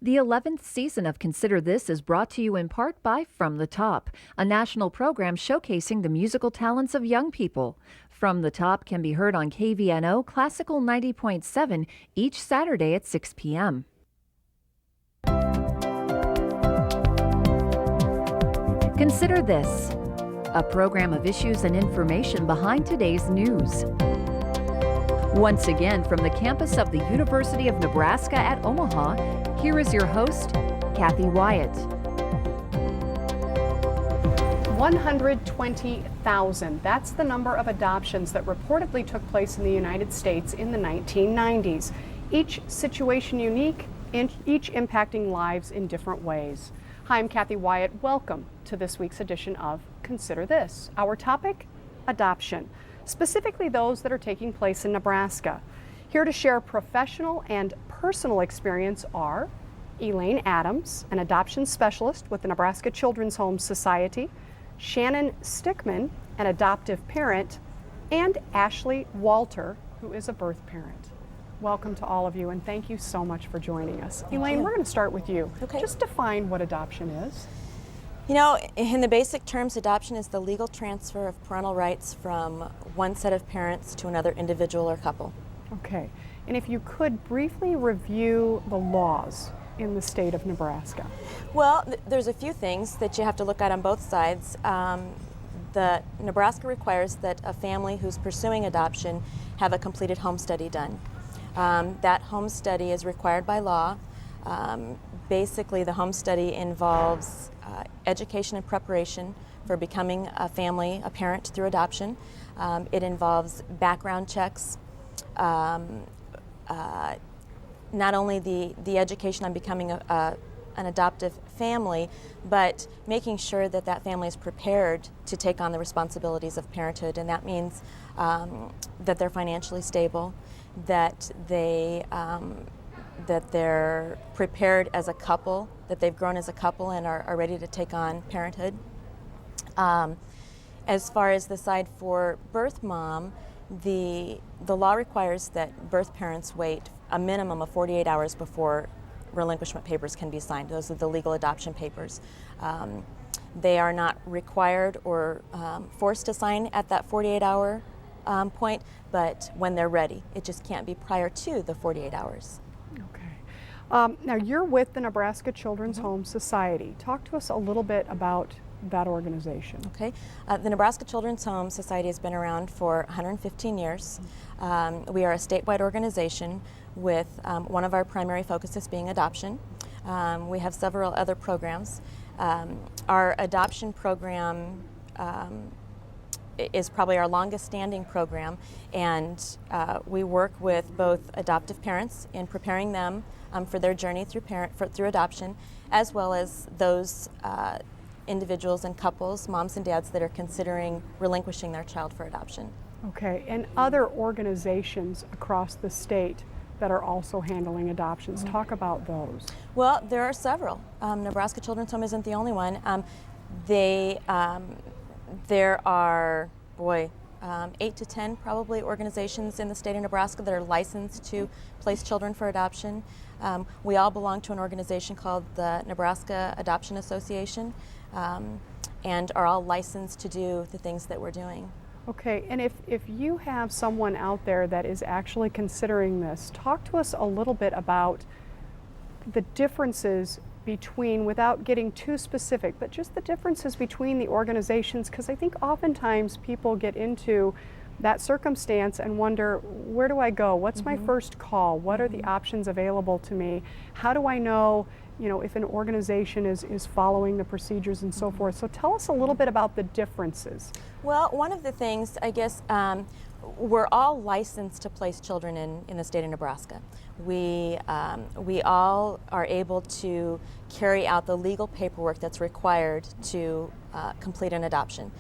The 11th season of Consider This is brought to you in part by From the Top, a national program showcasing the musical talents of young people. From the Top can be heard on KVNO Classical 90.7 each Saturday at 6 p.m. Consider This, a program of issues and information behind today's news. Once again, from the campus of the University of Nebraska at Omaha, here is your host, Kathy Wyatt. 120,000. That's the number of adoptions that reportedly took place in the United States in the 1990s. Each situation unique, and each impacting lives in different ways. Hi, I'm Kathy Wyatt. Welcome to this week's edition of Consider This. Our topic, adoption, specifically those that are taking place in Nebraska. Here to share professional and personal experience are Elaine Adams, an adoption specialist with the Nebraska Children's Home Society, Shannon Stickman, an adoptive parent, and Ashley Walter, who is a birth parent. Welcome to all of you, and thank you so much for joining us. Elaine, we're going to start with you. Okay. Just define what adoption is. You know, in the basic terms, adoption is the legal transfer of parental rights from one set of parents to another individual or couple. Okay, and if you could briefly review the laws in the state of Nebraska. Well, there's a few things that you have to look at on both sides. The Nebraska requires that a family who's pursuing adoption have a completed home study done. That home study is required by law. Basically, the home study involves education and preparation for becoming a family, a parent through adoption. It involves background checks, not only the education on becoming an adoptive family, but making sure that that family is prepared to take on the responsibilities of parenthood, and that means that they're financially stable, that they're prepared as a couple, that they've grown as a couple and are ready to take on parenthood. As far as the side for birth mom, the law requires that birth parents wait a minimum of 48 hours before relinquishment papers can be signed. Those are the legal adoption papers. They are not required or forced to sign at that 48-hour point, but when they're ready. It just can't be prior to the 48 hours. Okay. Now you're with the Nebraska Children's Home Society. Talk to us a little bit about that organization. Okay. The Nebraska Children's Home Society has been around for 115 years. We are a statewide organization with one of our primary focuses being adoption. We have several other programs. Our adoption program is probably our longest standing program, and we work with both adoptive parents in preparing them for their journey through adoption, as well as those individuals and couples, moms and dads, that are considering relinquishing their child for adoption. Okay, and other organizations across the state that are also handling adoptions. Talk about those. Well, there are several. Nebraska Children's Home isn't the only one. There are, 8 to 10 probably organizations in the state of Nebraska that are licensed to place children for adoption. We all belong to an organization called the Nebraska Adoption Association, and are all licensed to do the things that we're doing. Okay, and if you have someone out there that is actually considering this, talk to us a little bit about the differences between, without getting too specific, but just the differences between the organizations, because I think oftentimes people get into that circumstance and wonder, where do I go? What's my first call? What are the options available to me? How do I know, if an organization is following the procedures and so forth? So tell us a little bit about the differences. Well, one of the things, I guess, we're all licensed to place children in the state of Nebraska. We all are able to carry out the legal paperwork that's required to complete an adoption.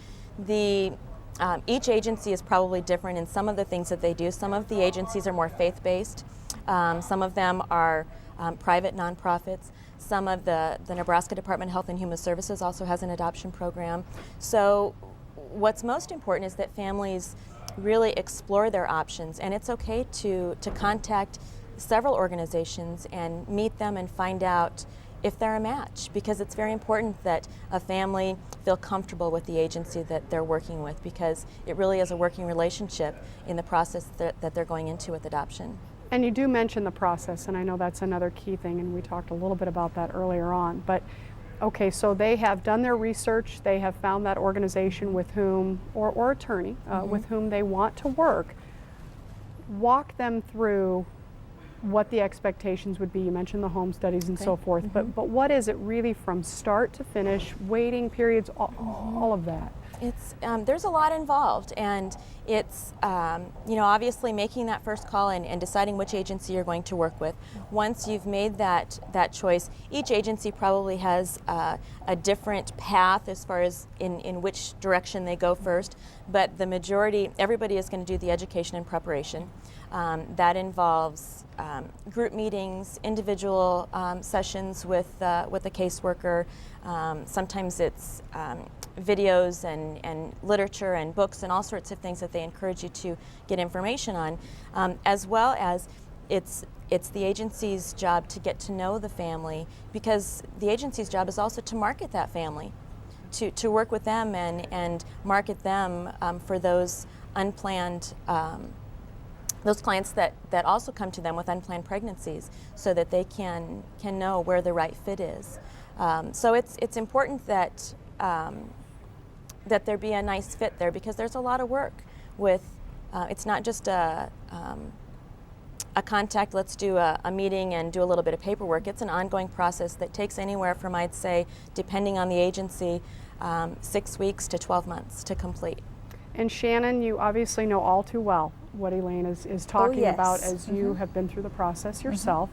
Each agency is probably different in some of the things that they do. Some of the agencies are more faith-based. Some of them are private nonprofits. Some of the Nebraska Department of Health and Human Services also has an adoption program. So what's most important is that families really explore their options, and it's okay to contact several organizations and meet them and find out if they're a match, because it's very important that a family feel comfortable with the agency that they're working with, because it really is a working relationship in the process that they're going into with adoption. And you do mention the process, and I know that's another key thing, and we talked a little bit about that earlier on. But okay, so they have done their research, they have found that organization with whom, or attorney, with whom they want to work. Walk them through what the expectations would be. You mentioned the home studies and so forth, but what is it really from start to finish, waiting periods, all of that? It's there's a lot involved, and it's obviously making that first call and deciding which agency you're going to work with. Once you've made that choice, each agency probably has a different path as far as in which direction they go first, but the majority, everybody is going to do the education and preparation. That involves group meetings, individual sessions with a caseworker. Sometimes it's videos and literature and books and all sorts of things that they encourage you to get information on, as well as it's the agency's job to get to know the family, because the agency's job is also to market that family, to work with them and market them for those unplanned those clients that also come to them with unplanned pregnancies, so that they can know where the right fit is. So it's important that that there be a nice fit there, because there's a lot of work with. It's not just a contact. Let's do a meeting and do a little bit of paperwork. It's an ongoing process that takes anywhere from, I'd say, depending on the agency, 6 weeks to 12 months to complete. And Shannon, you obviously know all too well what Elaine is talking yes. about, as you have been through the process yourself.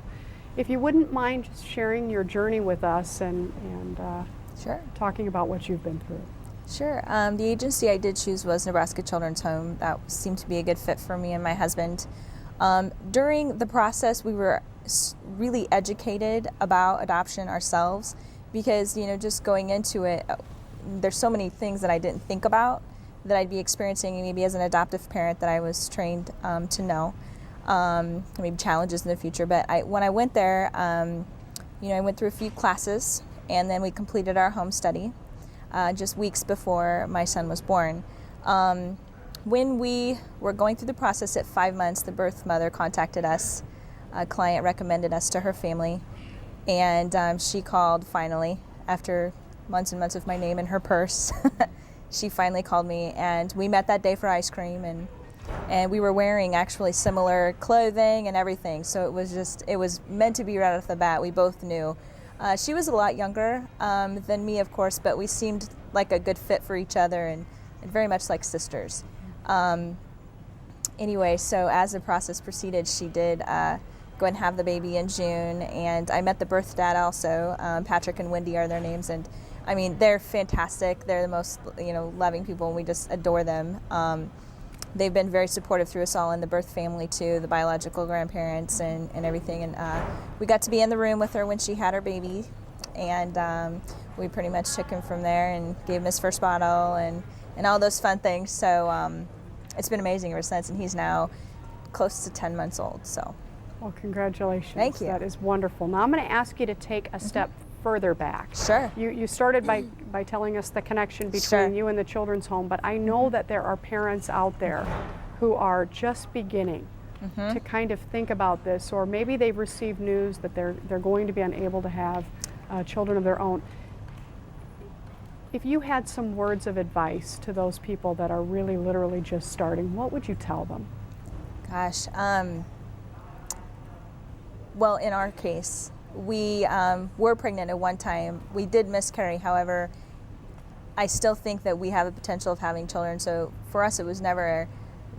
If you wouldn't mind just sharing your journey with us and Sure. talking about what you've been through. Sure. The agency I did choose was Nebraska Children's Home. That seemed to be a good fit for me and my husband. During the process, we were really educated about adoption ourselves, because, just going into it, there's so many things that I didn't think about that I'd be experiencing maybe as an adoptive parent that I was trained to know. Maybe challenges in the future. But when I went there, I went through a few classes, and then we completed our home study just weeks before my son was born. When we were going through the process at 5 months, the birth mother contacted us. A client recommended us to her family, and she called finally after months and months of my name in her purse. She finally called me, and we met that day for ice cream, and we were wearing actually similar clothing and everything. So it was meant to be right off the bat. We both knew. She was a lot younger than me, of course, but we seemed like a good fit for each other, and very much like sisters. Anyway, so as the process proceeded, she did go and have the baby in June, and I met the birth dad also. Patrick and Wendy are their names, and I mean, they're fantastic. They're the most, loving people, and we just adore them. They've been very supportive through us all in the birth family too, the biological grandparents and everything. And we got to be in the room with her when she had her baby, and we pretty much took him from there and gave him his first bottle and all those fun things. So it's been amazing ever since, and he's now close to 10 months old. So, Well, congratulations. Thank you. That is wonderful. Now I'm going to ask you to take a step further back. Sure. You started by telling us the connection between Sure. you and the Children's Home, but I know that there are parents out there who are just beginning to kind of think about this, or maybe they've received news that they're going to be unable to have children of their own. If you had some words of advice to those people that are really literally just starting, what would you tell them? Gosh. Well, in our case, we were pregnant at one time. We did miscarry. However, I still think that we have the potential of having children. So for us, it was never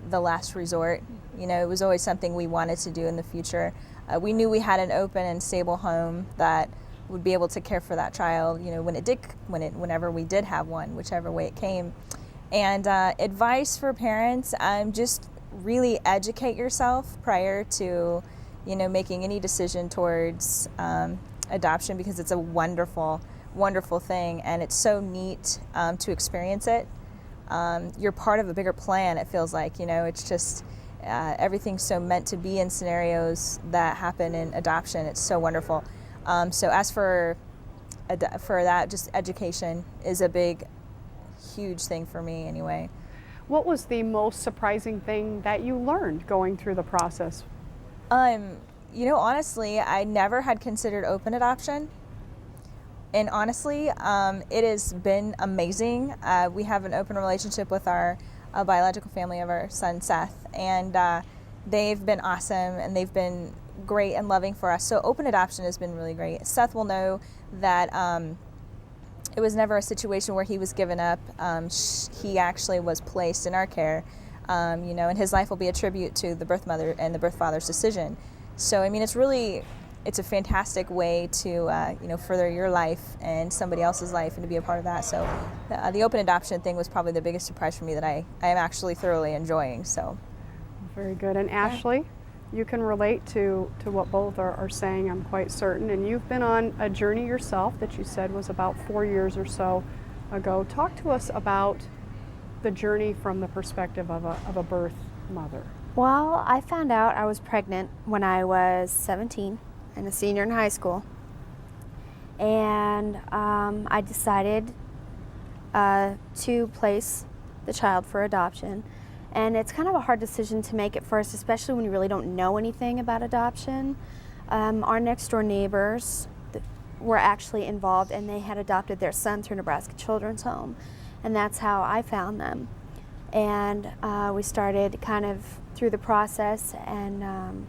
the last resort. It was always something we wanted to do in the future. We knew we had an open and stable home that would be able to care for that child, whenever we did have one, whichever way it came. And advice for parents, just really educate yourself prior to making any decision towards adoption, because it's a wonderful, wonderful thing, and it's so neat to experience it. You're part of a bigger plan, it feels like, it's just, everything's so meant to be in scenarios that happen in adoption. It's so wonderful. So as for that, just education is a big, huge thing for me anyway. What was the most surprising thing that you learned going through the process? Honestly, I never had considered open adoption. And honestly, it has been amazing. We have an open relationship with our biological family of our son, Seth, and they've been awesome and they've been great and loving for us. So open adoption has been really great. Seth will know that it was never a situation where he was given up. He actually was placed in our care, and his life will be a tribute to the birth mother and the birth father's decision. So, it's a fantastic way to, further your life and somebody else's life and to be a part of that. So the open adoption thing was probably the biggest surprise for me that I am actually thoroughly enjoying. So. Very good. And Ashley, you can relate to what both are saying, I'm quite certain. And you've been on a journey yourself that you said was about 4 years or so ago. Talk to us about the journey from the perspective of a birth mother. Well, I found out I was pregnant when I was 17 and a senior in high school. And I decided to place the child for adoption. And it's kind of a hard decision to make at first, especially when you really don't know anything about adoption. Our next door neighbors were actually involved, and they had adopted their son through Nebraska Children's Home. And that's how I found them. And we started kind of through the process, and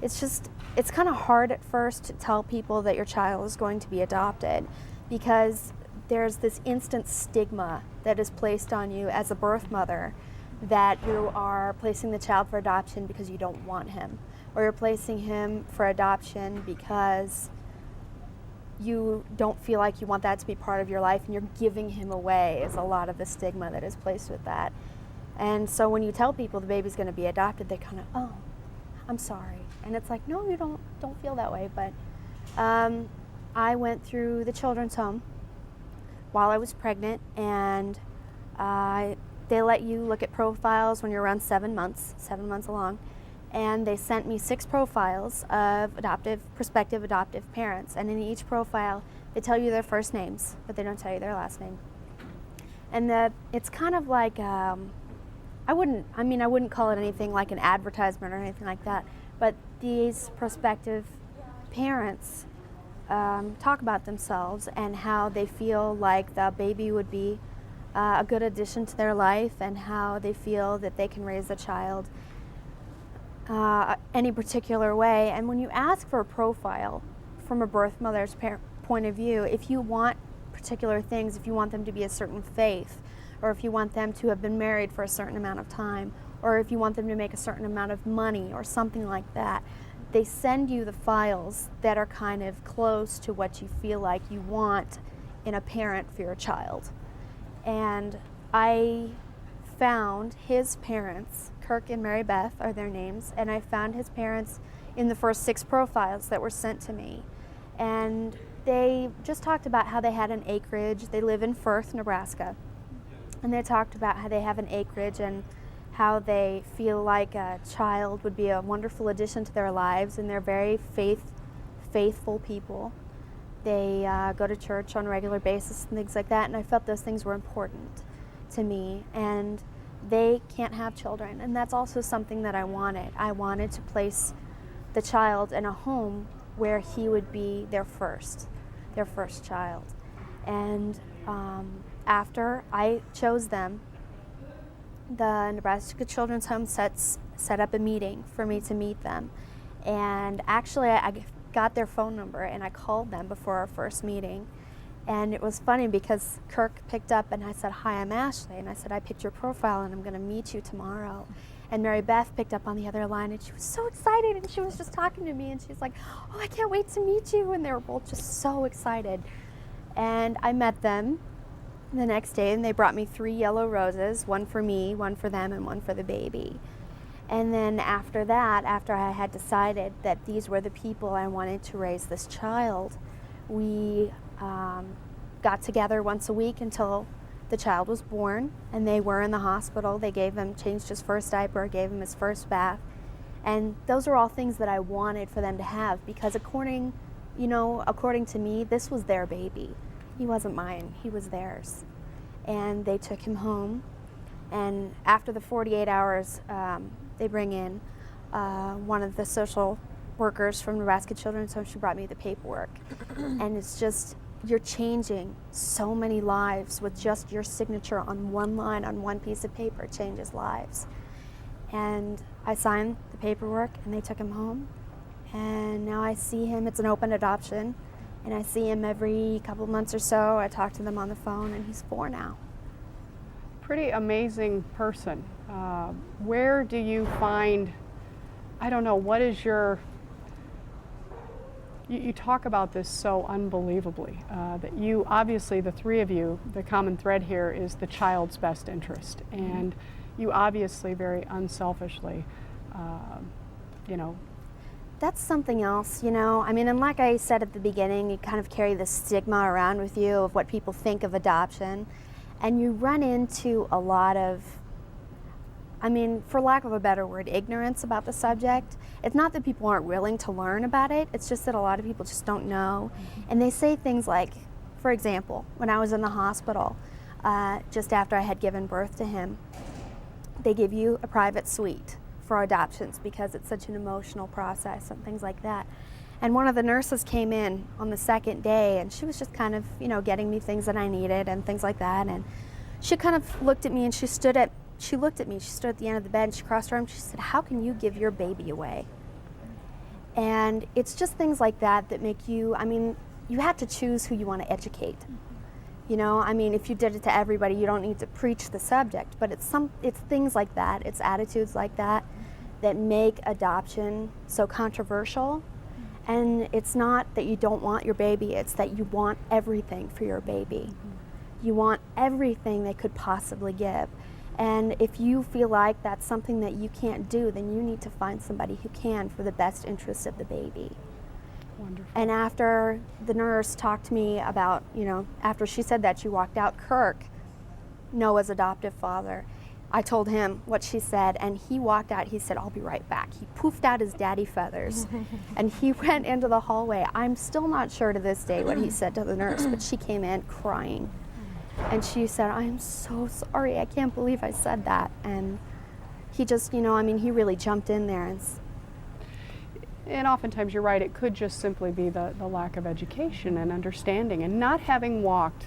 it's kind of hard at first to tell people that your child is going to be adopted, because there's this instant stigma that is placed on you as a birth mother, that you are placing the child for adoption because you don't want him, or you're placing him for adoption because you don't feel like you want that to be part of your life and you're giving him away, is a lot of the stigma that is placed with that. And so when you tell people the baby's going to be adopted, they kind of, oh, I'm sorry. And it's like, no, you don't feel that way. But I went through the children's home while I was pregnant, and they let you look at profiles when you're around 7 months along. And they sent me 6 profiles of prospective adoptive parents. And in each profile, they tell you their first names, but they don't tell you their last name. And it's kind of like, I wouldn't call it anything like an advertisement or anything like that, but these prospective parents talk about themselves and how they feel like the baby would be a good addition to their life, and how they feel that they can raise the child any particular way. And when you ask for a profile from a birth mother's point of view, if you want particular things, if you want them to be a certain faith, or if you want them to have been married for a certain amount of time, or if you want them to make a certain amount of money or something like that, they send you the files that are kind of close to what you feel like you want in a parent for your child. And I found his parents, Kirk and Mary Beth are their names, and I found his parents in the first 6 profiles that were sent to me. And they just talked about how they had an acreage. They live in Firth, Nebraska. And they talked about how they have an acreage and how they feel like a child would be a wonderful addition to their lives, and they're very faithful people. They go to church on a regular basis and things like that, and I felt those things were important to me. And they can't have children, and that's also something that I wanted. I wanted to place the child in a home where he would be their first child. And after I chose them, the Nebraska Children's Home set up a meeting for me to meet them. And actually, I got their phone number and I called them before our first meeting. And it was funny because Kirk picked up and I said, "Hi, I'm Ashley." And I said, "I picked your profile and I'm going to meet you tomorrow." And Mary Beth picked up on the other line and she was so excited, and she was just talking to me and she's like, "Oh, I can't wait to meet you." And they were both just so excited. And I met them the next day, and they brought me 3 yellow roses, one for me, one for them, and one for the baby. And then after that, after I had decided that these were the people I wanted to raise this child, we got together once a week until the child was born, and they were in the hospital. They changed his first diaper, gave him his first bath. And those are all things that I wanted for them to have, because according to me, this was their baby. He wasn't mine, he was theirs. And they took him home. And after the 48 hours, they bring in one of the social workers from Nebraska Children's Home. She brought me the paperwork. And it's just, you're changing so many lives with just your signature on one line, on one piece of paper. It changes lives. And I signed the paperwork, and they took him home. And now I see him. It's an open adoption. And I see him every couple months or so. I talk to them on the phone, and he's 4 now. Pretty amazing person. Where do you find, I don't know, what is your, you talk about this so unbelievably, that you, obviously the three of you, the common thread here is the child's best interest. And you obviously very unselfishly, That's something else, I mean, and like I said at the beginning, you kind of carry the stigma around with you of what people think of adoption. And you run into a lot of, for lack of a better word, ignorance about the subject. It's not that people aren't willing to learn about it, it's just that a lot of people just don't know. And they say things like, for example, when I was in the hospital, just after I had given birth to him, they give you a private suite for adoptions because it's such an emotional process and things like that. And one of the nurses came in on the second day, and she was just kind of, getting me things that I needed and things like that. And she kind of looked at me, and she looked at me, she stood at the end of the bed, and she crossed her arms, she said, "How can you give your baby away?" And it's just things like that that make you, you have to choose who you want to educate. If you did it to everybody, you don't need to preach the subject, but it's things like that, it's attitudes like that make adoption so controversial. And it's not that you don't want your baby, it's that you want everything for your baby. You want everything they could possibly give. And if you feel like that's something that you can't do, then you need to find somebody who can for the best interest of the baby. Wonderful. And after the nurse talked to me about, after she said that, she walked out, Kirk, Noah's adoptive father, I told him what she said, and he walked out. He said, "I'll be right back." He poofed out his daddy feathers, and he went into the hallway. I'm still not sure to this day what he said to the nurse, but she came in crying. And she said, "I'm so sorry. I can't believe I said that." And he just, he really jumped in there. And oftentimes you're right, it could just simply be the lack of education and understanding and not having walked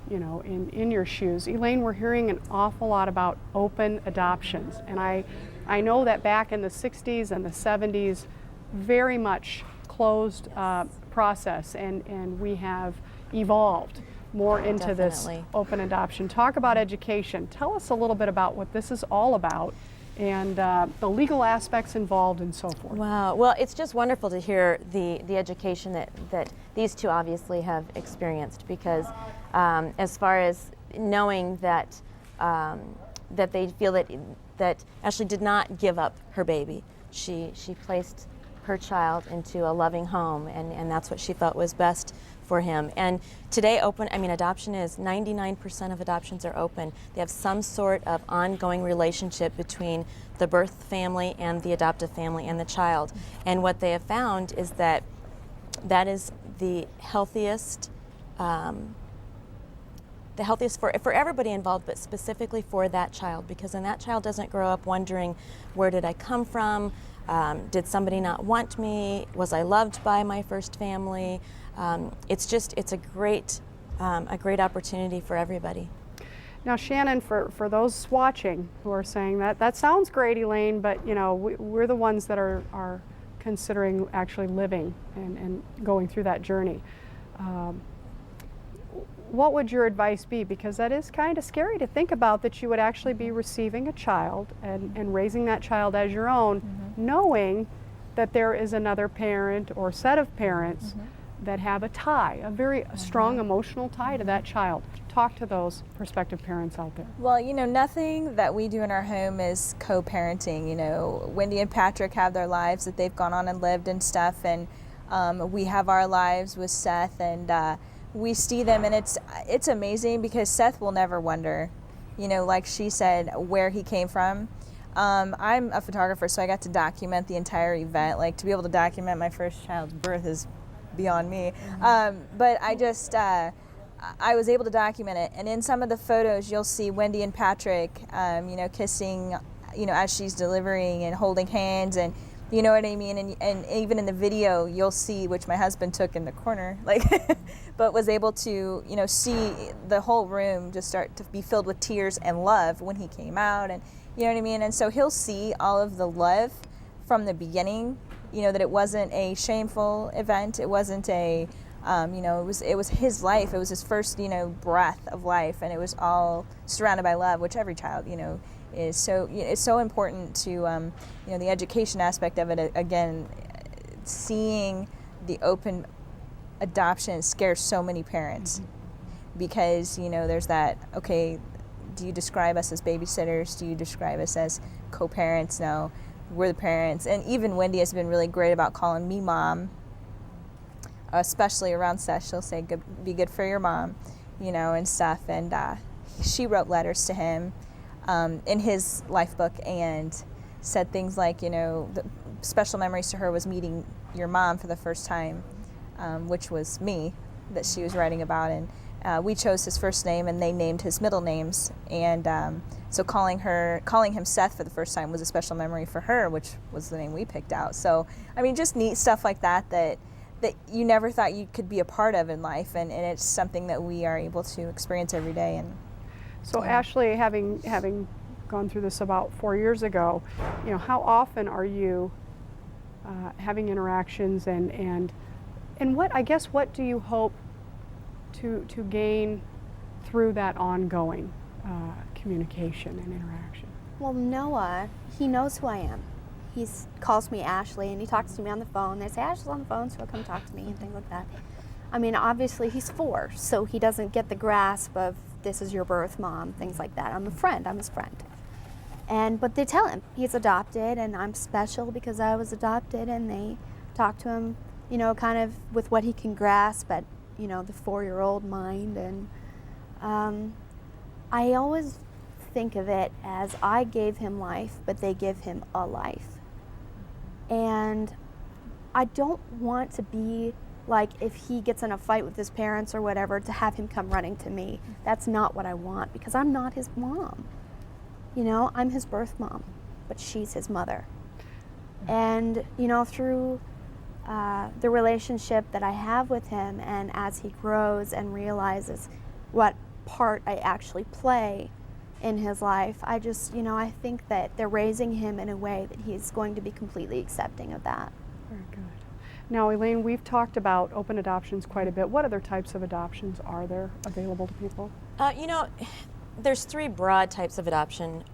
in your shoes. Elaine, we're hearing an awful lot about open adoptions, and I know that back in the 60s and the 70s, very much closed process, and we have evolved more into Definitely. This open adoption. Talk about education. Tell us a little bit about what this is all about and the legal aspects involved and so forth. Wow. Well, it's just wonderful to hear the education that these two obviously have experienced, because as far as knowing that that they feel that Ashley did not give up her baby. She placed her child into a loving home, and that's what she felt was best for him. And today, adoption is 99% of adoptions are open. They have some sort of ongoing relationship between the birth family and the adoptive family and the child. And what they have found is that is the healthiest for everybody involved, but specifically for that child, because then that child doesn't grow up wondering, where did I come from? Did somebody not want me? Was I loved by my first family? It's a great opportunity for everybody. Now, Shannon, for those watching who are saying that sounds great, Elaine, but we're the ones that are considering actually living and going through that journey. What would your advice be? Because that is kind of scary to think about, that you would actually be receiving a child and raising that child as your own, knowing that there is another parent or set of parents that have a tie, a very strong emotional tie to that child. Talk to those prospective parents out there. Well, nothing that we do in our home is co-parenting. Wendy and Patrick have their lives that they've gone on and lived and stuff, and we have our lives with Seth, and we see them, and it's amazing because Seth will never wonder, like she said, where he came from. I'm a photographer, so I got to document the entire event. Like, to be able to document my first child's birth is beyond me. But I was able to document it, and in some of the photos you'll see Wendy and Patrick, kissing, as she's delivering and holding hands, and you know what I mean? And even in the video you'll see, which my husband took in the corner, but was able to, see the whole room just start to be filled with tears and love when he came out, and you know what I mean? And so he'll see all of the love from the beginning, that it wasn't a shameful event, it wasn't a it was his life. It was his first, breath of life, and it was all surrounded by love, which every child, is. So it's so important to, the education aspect of it. Again, seeing the open adoption scares so many parents, because there's that. Okay, do you describe us as babysitters? Do you describe us as co-parents? No, we're the parents. And even Wendy has been really great about calling me mom. Especially around Seth, she'll say, be good for your mom, and stuff. And she wrote letters to him in his life book and said things like, the special memories to her was meeting your mom for the first time, which was me, that she was writing about. And we chose his first name, and they named his middle names. And so calling him Seth for the first time was a special memory for her, which was the name we picked out. So, I mean, just neat stuff like that you never thought you could be a part of in life, and it's something that we are able to experience every day. And so, Ashley, having gone through this about 4 years ago, how often are you having interactions, and what do you hope to gain through that ongoing communication and interaction? Well, Noah, he knows who I am. He calls me Ashley, and he talks to me on the phone. They say, Ashley's on the phone, so he'll come talk to me and things like that. I mean, obviously he's 4, so he doesn't get the grasp of this is your birth mom, things like that. I'm a friend, I'm his friend. But they tell him he's adopted, and I'm special because I was adopted, and they talk to him, kind of with what he can grasp at, the 4-year-old mind. And I always think of it as I gave him life, but they give him a life. And I don't want to be like, if he gets in a fight with his parents or whatever, to have him come running to me. That's not what I want, because I'm not his mom. I'm his birth mom, but she's his mother. And, through the relationship that I have with him, and as he grows and realizes what part I actually play in his life, I just, I think that they're raising him in a way that he's going to be completely accepting of that. Very good. Now, Elaine, we've talked about open adoptions quite a bit. What other types of adoptions are there available to people? There's 3 broad types of adoption: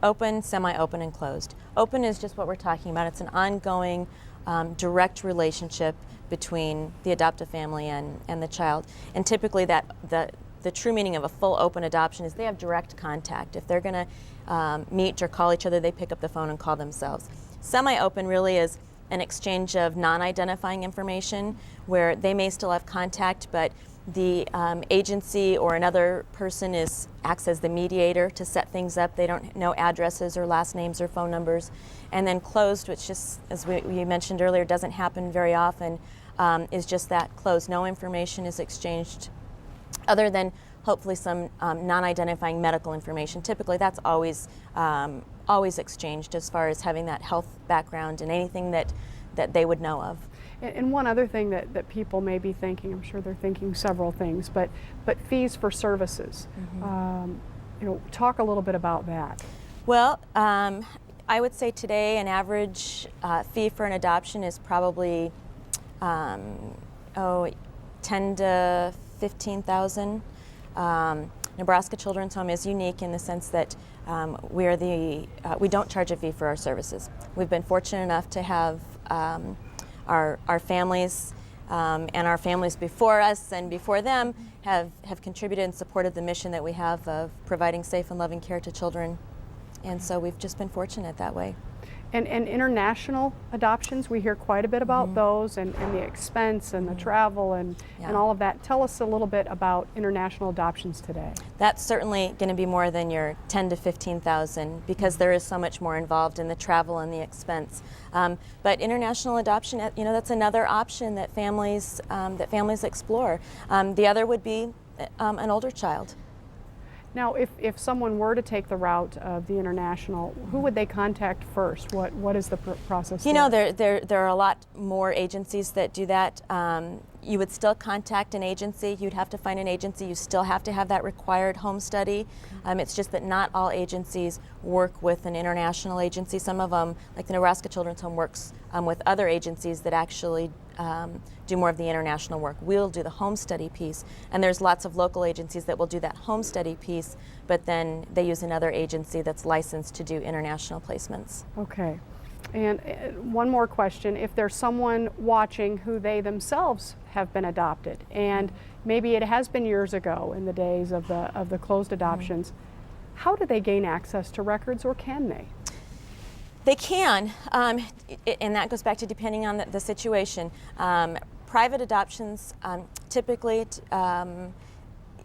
open, semi-open, and closed. Open is just what we're talking about. It's an ongoing, direct relationship between the adoptive family and the child. And typically the true meaning of a full open adoption is they have direct contact. If they're going to meet or call each other, they pick up the phone and call themselves. Semi-open really is an exchange of non-identifying information where they may still have contact, but the agency or another person acts as the mediator to set things up. They don't know addresses or last names or phone numbers. And then closed, which just, as we mentioned earlier, doesn't happen very often, is just that, closed. No information is exchanged other than hopefully some non-identifying medical information. Typically that's always exchanged as far as having that health background and anything that they would know of. And one other thing that people may be thinking, I'm sure they're thinking several things, but fees for services. Talk a little bit about that. Well, I would say today an average fee for an adoption is probably 10 to 15,000. Nebraska Children's Home is unique in the sense that we don't charge a fee for our services. We've been fortunate enough to have our families and our families before us and before them have contributed and supported the mission that we have of providing safe and loving care to children. And so we've just been fortunate that way. And international adoptions, we hear quite a bit about those and the expense and the travel and all of that. Tell us a little bit about international adoptions today. That's certainly going to be more than your 10 to 15,000 because there is so much more involved in the travel and the expense. But international adoption, that's another option that families explore. The other would be an older child. Now, if someone were to take the route of the international, who would they contact first? What is the process? There are a lot more agencies that do that. You would still contact an agency. You'd have to find an agency. You still have to have that required home study. It's just that not all agencies work with an international agency. Some of them, like the Nebraska Children's Home, works with other agencies that actually do more of the international work. We'll do the home study piece, and there's lots of local agencies that will do that home study piece, but then they use another agency that's licensed to do international placements. Okay. And one more question. If there's someone watching who they themselves have been adopted, and maybe it has been years ago in the days of the closed adoptions, how do they gain access to records, or can they? They can, and that goes back to depending on the situation. Private adoptions, typically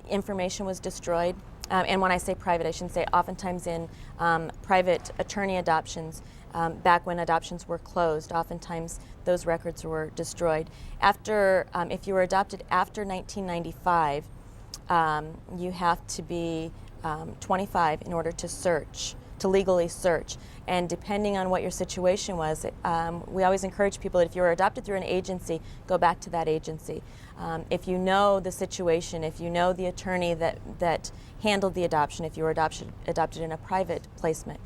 information was destroyed. And when I say private, I shouldn't say oftentimes in private attorney adoptions, back when adoptions were closed, oftentimes those records were destroyed. If you were adopted after 1995, you have to be 25 in order to legally search. And depending on what your situation was, we always encourage people that if you were adopted through an agency, go back to that agency. If you know the situation, if you know the attorney that handled the adoption, if you were adopted in a private placement,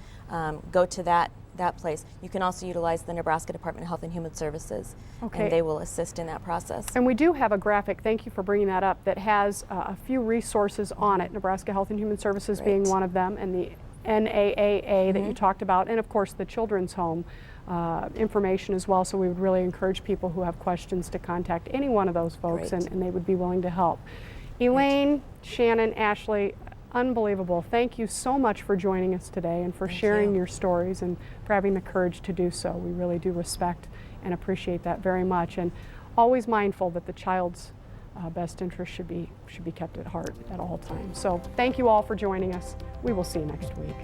go to that place. You can also utilize the Nebraska Department of Health and Human Services, and they will assist in that process. And we do have a graphic, thank you for bringing that up, that has a few resources on it, Nebraska Health and Human Services being one of them, and the NAAA that you talked about, and of course the Children's Home information as well. So we would really encourage people who have questions to contact any one of those folks, and they would be willing to help. Elaine, Shannon, Ashley, unbelievable. Thank you so much for joining us today and for sharing your stories and for having the courage to do so. We really do respect and appreciate that very much, and always mindful that the child's best interest should be kept at heart at all times. So thank you all for joining us. We will see you next week.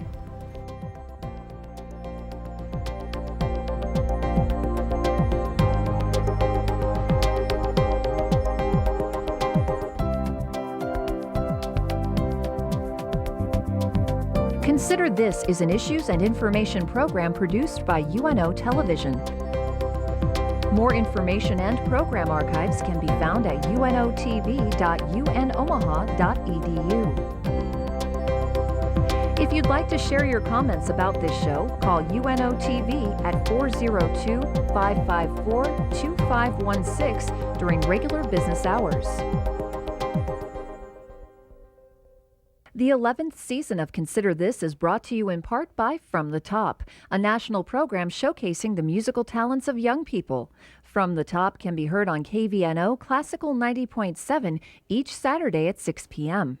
Consider This is an issues and information program produced by UNO Television. More information and program archives can be found at unotv.unomaha.edu. If you'd like to share your comments about this show, call UNO TV at 402-554-2516 during regular business hours. The 11th season of Consider This is brought to you in part by From the Top, a national program showcasing the musical talents of young people. From the Top can be heard on KVNO Classical 90.7 each Saturday at 6 p.m.